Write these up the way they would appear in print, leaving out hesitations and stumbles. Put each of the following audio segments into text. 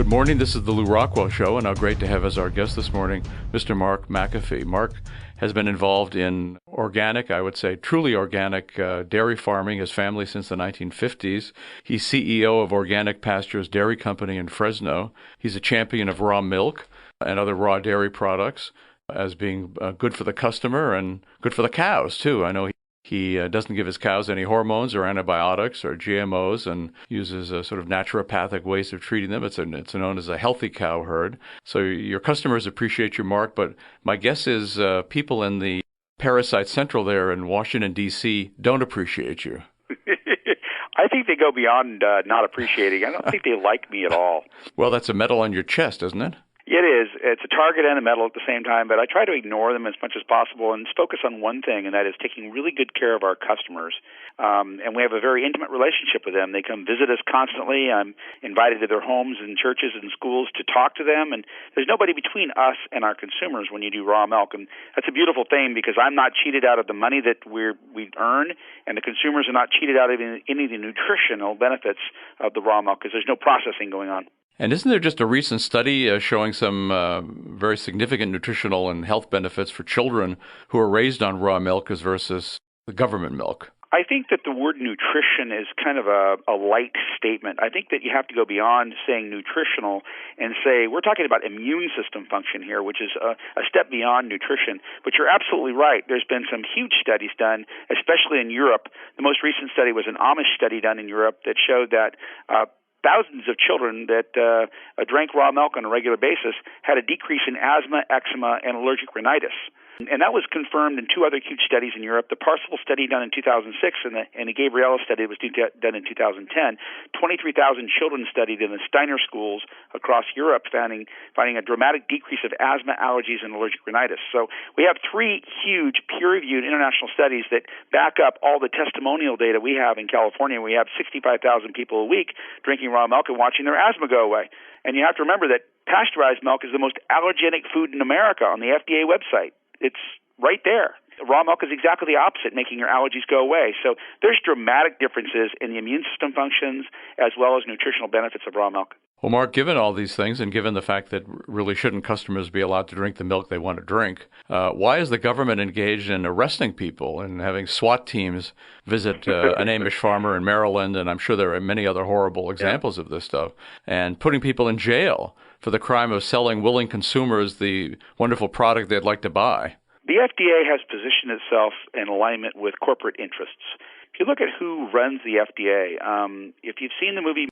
Good morning. This is the Lou Rockwell Show, and how great to have as our guest this morning Mr. Mark McAfee. Mark has been involved in organic, I would say truly organic dairy farming, his family since the 1950s. He's CEO of Organic Pastures Dairy Company in Fresno. He's a champion of raw milk and other raw dairy products as being good for the customer and good for the cows, too. I know he doesn't give his cows any hormones or antibiotics or GMOs and uses sort of naturopathic ways of treating them. It's known as a healthy cow herd. So your customers appreciate you, Mark, but my guess is people in the Parasite Central there in Washington, D.C. don't appreciate you. I think they go beyond not appreciating. I don't think they like me at all. Well, that's a medal on your chest, isn't it? It is. It's a target and a medal at the same time, but I try to ignore them as much as possible and focus on one thing, and that is taking really good care of our customers. And we have a very intimate relationship with them. They come visit us constantly. I'm invited to their homes and churches and schools to talk to them, and there's nobody between us and our consumers when you do raw milk. And that's a beautiful thing because I'm not cheated out of the money that we earn, and the consumers are not cheated out of any of the nutritional benefits of the raw milk because there's no processing going on. And isn't there just a recent study showing some very significant nutritional and health benefits for children who are raised on raw milk versus the government milk? I think that the word nutrition is kind of a light statement. I think that you have to go beyond saying nutritional and say we're talking about immune system function here, which is a step beyond nutrition. But you're absolutely right. There's been some huge studies done, especially in Europe. The most recent study was an Amish study done in Europe that showed that thousands of children that drank raw milk on a regular basis had a decrease in asthma, eczema, and allergic rhinitis. And that was confirmed in two other huge studies in Europe, the Parcel study done in 2006 and the Gabriella study that was done in 2010. 23,000 children studied in the Steiner schools across Europe, finding a dramatic decrease of asthma, allergies, and allergic rhinitis. So we have three huge peer-reviewed international studies that back up all the testimonial data we have in California. We have 65,000 people a week drinking raw milk and watching their asthma go away. And you have to remember that pasteurized milk is the most allergenic food in America on the FDA website. It's right there. Raw milk is exactly the opposite, making your allergies go away. So there's dramatic differences in the immune system functions as well as nutritional benefits of raw milk. Well, Mark, given all these things and given the fact that really shouldn't customers be allowed to drink the milk they want to drink, why is the government engaged in arresting people and having SWAT teams visit an Amish farmer in Maryland, and I'm sure there are many other horrible examples of this stuff, and putting people in jail for the crime of selling willing consumers the wonderful product they'd like to buy? The FDA has positioned itself in alignment with corporate interests. If you look at who runs the FDA, if you've seen the movie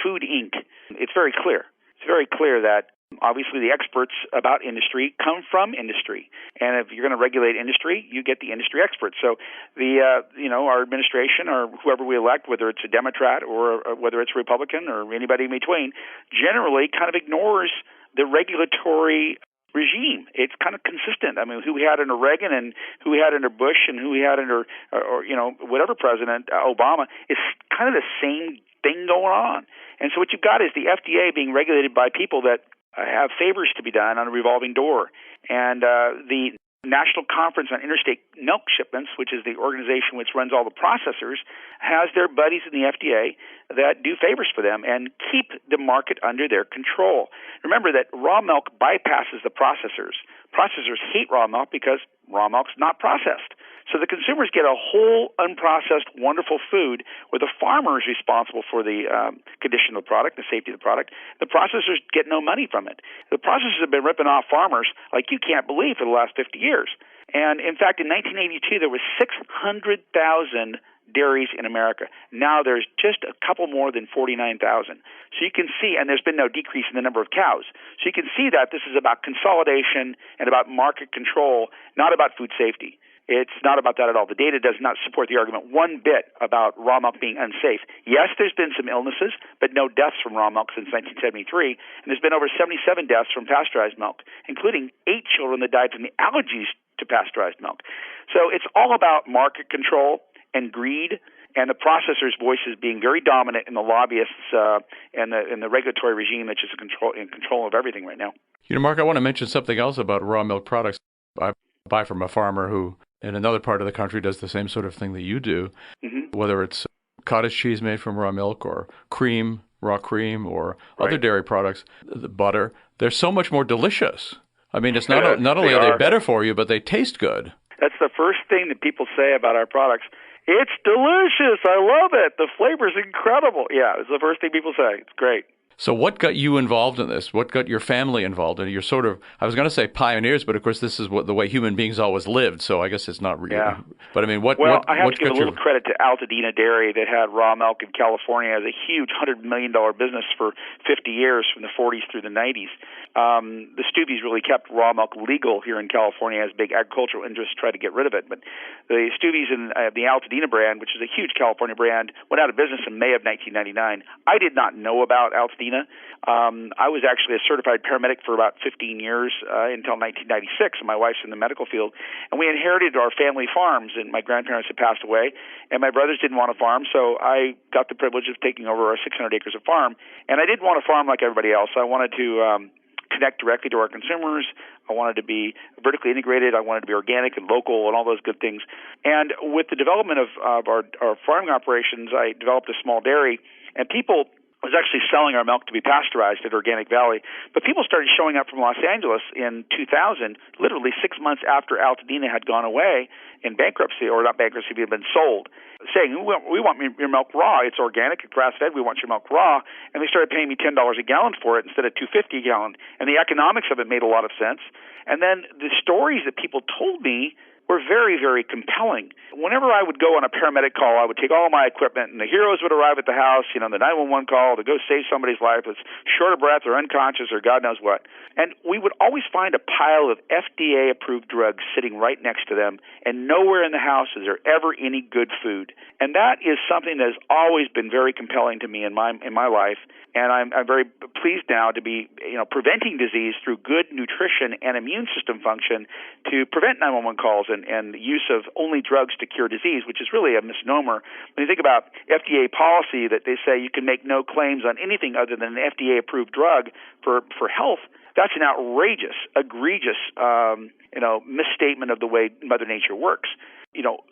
Food, Inc., it's very clear. It's very clear that obviously the experts about industry come from industry. And if you're going to regulate industry, you get the industry experts. So our administration or whoever we elect, whether it's a Democrat or whether it's a Republican or anybody in between, generally kind of ignores the regulatory regime. It's kind of consistent. I mean, who we had under Reagan and who we had under Bush and who we had under, whatever president, Obama, it's kind of the same thing going on. And so what you've got is the FDA being regulated by people that have favors to be done on a revolving door. And the National Conference on Interstate Milk Shipments, which is the organization which runs all the processors, has their buddies in the FDA that do favors for them and keep the market under their control. Remember that raw milk bypasses the processors. Processors hate raw milk because raw milk's not processed. So the consumers get a whole unprocessed, wonderful food where the farmer is responsible for the condition of the product, the safety of the product. The processors get no money from it. The processors have been ripping off farmers like you can't believe for the last 50 years. And in fact, in 1982, there was 600,000 dairies in America. Now there's just a couple more than 49,000. So you can see, and there's been no decrease in the number of cows. So you can see that this is about consolidation and about market control, not about food safety. It's not about that at all. The data does not support the argument one bit about raw milk being unsafe. Yes, there's been some illnesses, but no deaths from raw milk since 1973. And there's been over 77 deaths from pasteurized milk, including 8 children that died from the allergies to pasteurized milk. So it's all about market control and greed, and the processors' voices being very dominant in the lobbyists and the regulatory regime that's just in control of everything right now. You know, Mark, I want to mention something else about raw milk products. I buy from a farmer who in another part of the country does the same sort of thing that you do, whether it's cottage cheese made from raw milk or cream raw cream or other Right. dairy products, the butter, they're so much more delicious. I mean, it's not They only are they are. better for you, but they taste good. That's the first thing that people say about our products. It's delicious. I love it. The flavor's incredible. Yeah, it's the first thing people say. It's great. So what got you involved in this? What got your family involved in it? You're sort of, I was going to say pioneers, but of course this is the way human beings always lived, so I guess it's not Yeah. real. But I mean, what Well, I have to what give a got little you? credit to Altadena Dairy that had raw milk in California as a huge $100 million business for 50 years from the 40s through the 90s. The Stoobies really kept raw milk legal here in California as big agricultural interests tried to get rid of it. But the Stoobies and the Altadena brand, which is a huge California brand, went out of business in May of 1999. I did not know about Altadena. I was actually a certified paramedic for about 15 years until 1996, and my wife's in the medical field. And we inherited our family farms, and my grandparents had passed away, and my brothers didn't want a farm, so I got the privilege of taking over our 600 acres of farm. And I didn't want a farm like everybody else. I wanted to connect directly to our consumers. I wanted to be vertically integrated. I wanted to be organic and local and all those good things. And with the development of our farming operations, I developed a small dairy, and people was actually selling our milk to be pasteurized at Organic Valley. But people started showing up from Los Angeles in 2000, literally 6 months after Altadena had gone away in bankruptcy, or not bankruptcy, but had been sold, saying, we want your milk raw. It's organic, it's grass-fed. We want your milk raw. And they started paying me $10 a gallon for it instead of $2.50 a gallon. And the economics of it made a lot of sense. And then the stories that people told me were very, very compelling. Whenever I would go on a paramedic call, I would take all my equipment, and the heroes would arrive at the house, the 911 call to go save somebody's life that's short of breath or unconscious or God knows what. And we would always find a pile of FDA-approved drugs sitting right next to them, and nowhere in the house is there ever any good food. And that is something that has always been very compelling to me in my life. And I'm very pleased now to be, preventing disease through good nutrition and immune system function to prevent 911 calls and the use of only drugs to cure disease, which is really a misnomer. When you think about FDA policy that they say you can make no claims on anything other than an FDA-approved drug for health, that's an outrageous, egregious, misstatement of the way Mother Nature works.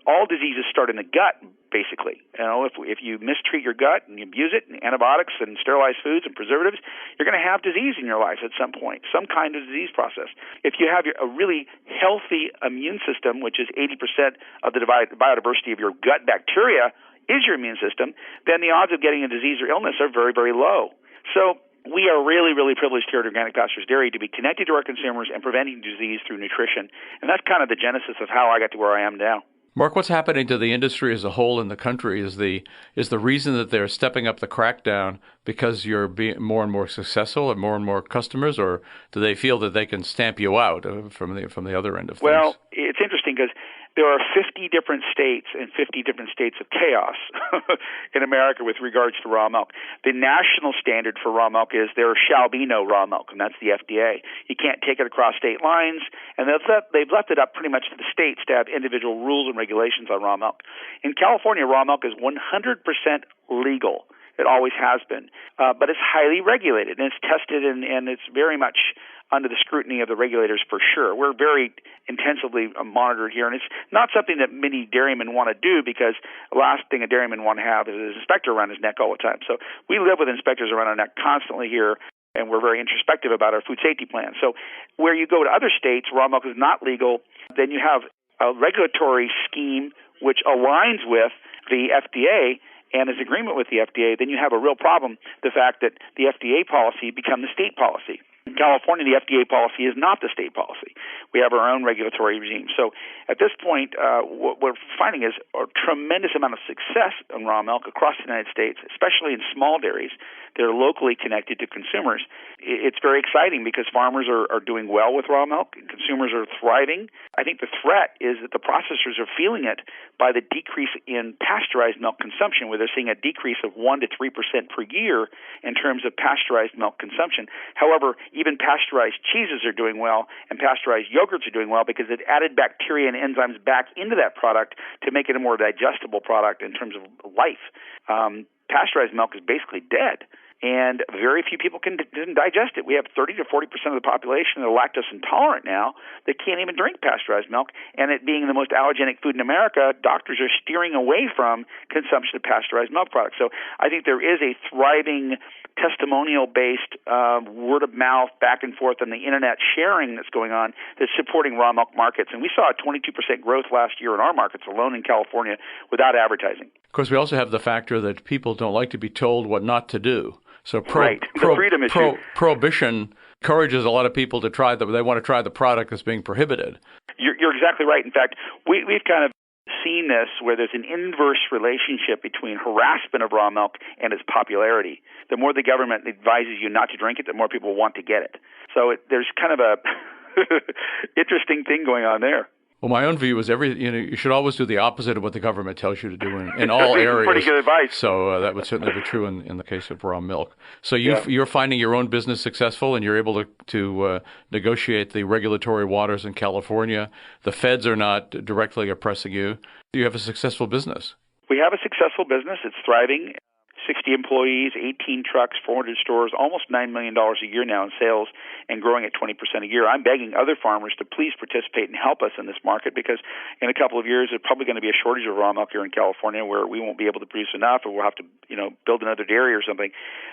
All diseases start in the gut, basically. If you mistreat your gut and you abuse it, and antibiotics and sterilized foods and preservatives, you're going to have disease in your life at some point, some kind of disease process. If you have a really healthy immune system, which is 80% of the biodiversity of your gut bacteria is your immune system, then the odds of getting a disease or illness are very, very low. So we are really, really privileged here at Organic Pastures Dairy to be connected to our consumers and preventing disease through nutrition. And that's kind of the genesis of how I got to where I am now. Mark, what's happening to the industry as a whole in the country? Is the reason that they're stepping up the crackdown because you're being more and more successful and more customers, or do they feel that they can stamp you out from the other end of things? Well, it's interesting because there are 50 different states and 50 different states of chaos in America with regards to raw milk. The national standard for raw milk is there shall be no raw milk, and that's the FDA. You can't take it across state lines, and they've left it up pretty much to the states to have individual rules and regulations on raw milk. In California, raw milk is 100% legal. It always has been. But it's highly regulated, and it's tested, and it's very much under the scrutiny of the regulators for sure. We're very intensively monitored here, and it's not something that many dairymen want to do because the last thing a dairyman want to have is an inspector around his neck all the time. So we live with inspectors around our neck constantly here, and we're very introspective about our food safety plan. So where you go to other states, raw milk is not legal, then you have a regulatory scheme which aligns with the FDA and is agreement with the FDA, then you have a real problem, the fact that the FDA policy become the state policy. In California, the FDA policy is not the state policy. We have our own regulatory regime. So at this point, what we're finding is a tremendous amount of success in raw milk across the United States, especially in small dairies that are locally connected to consumers. It's very exciting because farmers are doing well with raw milk and consumers are thriving. I think the threat is that the processors are feeling it by the decrease in pasteurized milk consumption, where they're seeing a decrease of 1% to 3% per year in terms of pasteurized milk consumption. However, even pasteurized cheeses are doing well and pasteurized yogurts are doing well because it added bacteria and enzymes back into that product to make it a more digestible product in terms of life. Pasteurized milk is basically dead. and very few people can digest it. We have 30 to 40% of the population that are lactose intolerant now that can't even drink pasteurized milk, and it being the most allergenic food in America, doctors are steering away from consumption of pasteurized milk products. So I think there is a thriving testimonial-based word-of-mouth back and forth on the internet sharing that's going on that's supporting raw milk markets. And we saw a 22% growth last year in our markets alone in California without advertising. Of course, we also have the factor that people don't like to be told what not to do. So the freedom issue. Prohibition encourages a lot of people to try they want to try the product that's being prohibited. You're exactly right. In fact, we've kind of seen this where there's an inverse relationship between harassment of raw milk and its popularity. The more the government advises you not to drink it, the more people want to get it. So there's kind of a interesting thing going on there. Well, my own view is you should always do the opposite of what the government tells you to do in all areas. Pretty good advice. So that would certainly be true in the case of raw milk. So you're finding your own business successful, and you're able to negotiate the regulatory waters in California. The feds are not directly oppressing you. You have a successful business. We have a successful business. It's thriving. 60 employees, 18 trucks, 400 stores, almost $9 million a year now in sales, and growing at 20% a year. I'm begging other farmers to please participate and help us in this market, because in a couple of years there's probably going to be a shortage of raw milk here in California where we won't be able to produce enough, or we'll have to build another dairy or something.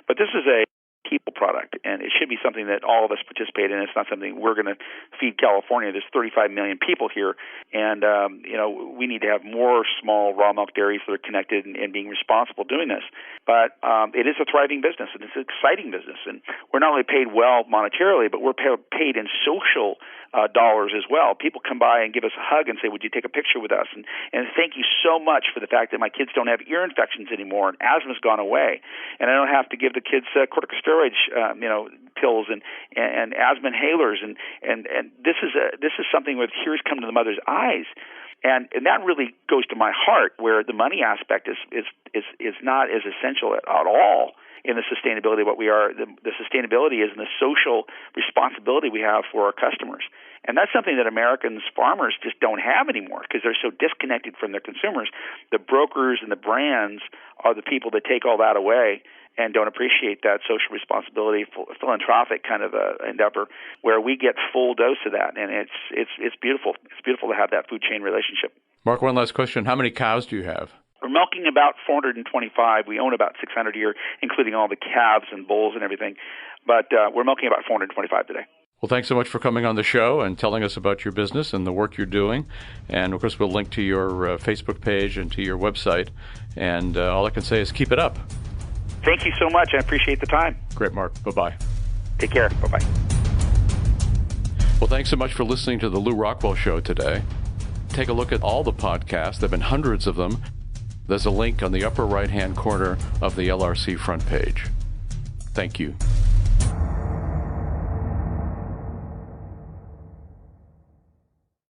But this is a people product, and it should be something that all of us participate in. It's not something we're going to feed California. There's 35 million people here, and we need to have more small raw milk dairies that are connected and being responsible doing this. But it is a thriving business, and it's an exciting business, and we're not only paid well monetarily, but we're paid in social dollars as well. People come by and give us a hug and say, "Would you take a picture with us?" And thank you so much for the fact that my kids don't have ear infections anymore, and asthma's gone away, and I don't have to give the kids corticosteroids, pills and asthma inhalers, and this is something where tears come to the mother's eyes. And that really goes to my heart, where the money aspect is not as essential at all in the sustainability of what we are. The sustainability is in the social responsibility we have for our customers. And that's something that Americans farmers just don't have anymore, because they're so disconnected from their consumers. The brokers and the brands are the people that take all that away and don't appreciate that social responsibility, philanthropic kind of endeavor, where we get full dose of that, and it's beautiful. It's beautiful to have that food chain relationship. Mark, one last question: how many cows do you have? We're milking about 425. We own about 600 here, including all the calves and bulls and everything. But we're milking about 425 today. Well, thanks so much for coming on the show and telling us about your business and the work you're doing. And, of course, we'll link to your Facebook page and to your website. And all I can say is keep it up. Thank you so much. I appreciate the time. Great, Mark. Bye-bye. Take care. Bye-bye. Well, thanks so much for listening to the Lou Rockwell Show today. Take a look at all the podcasts. There have been hundreds of them. There's a link on the upper right-hand corner of the LRC front page. Thank you.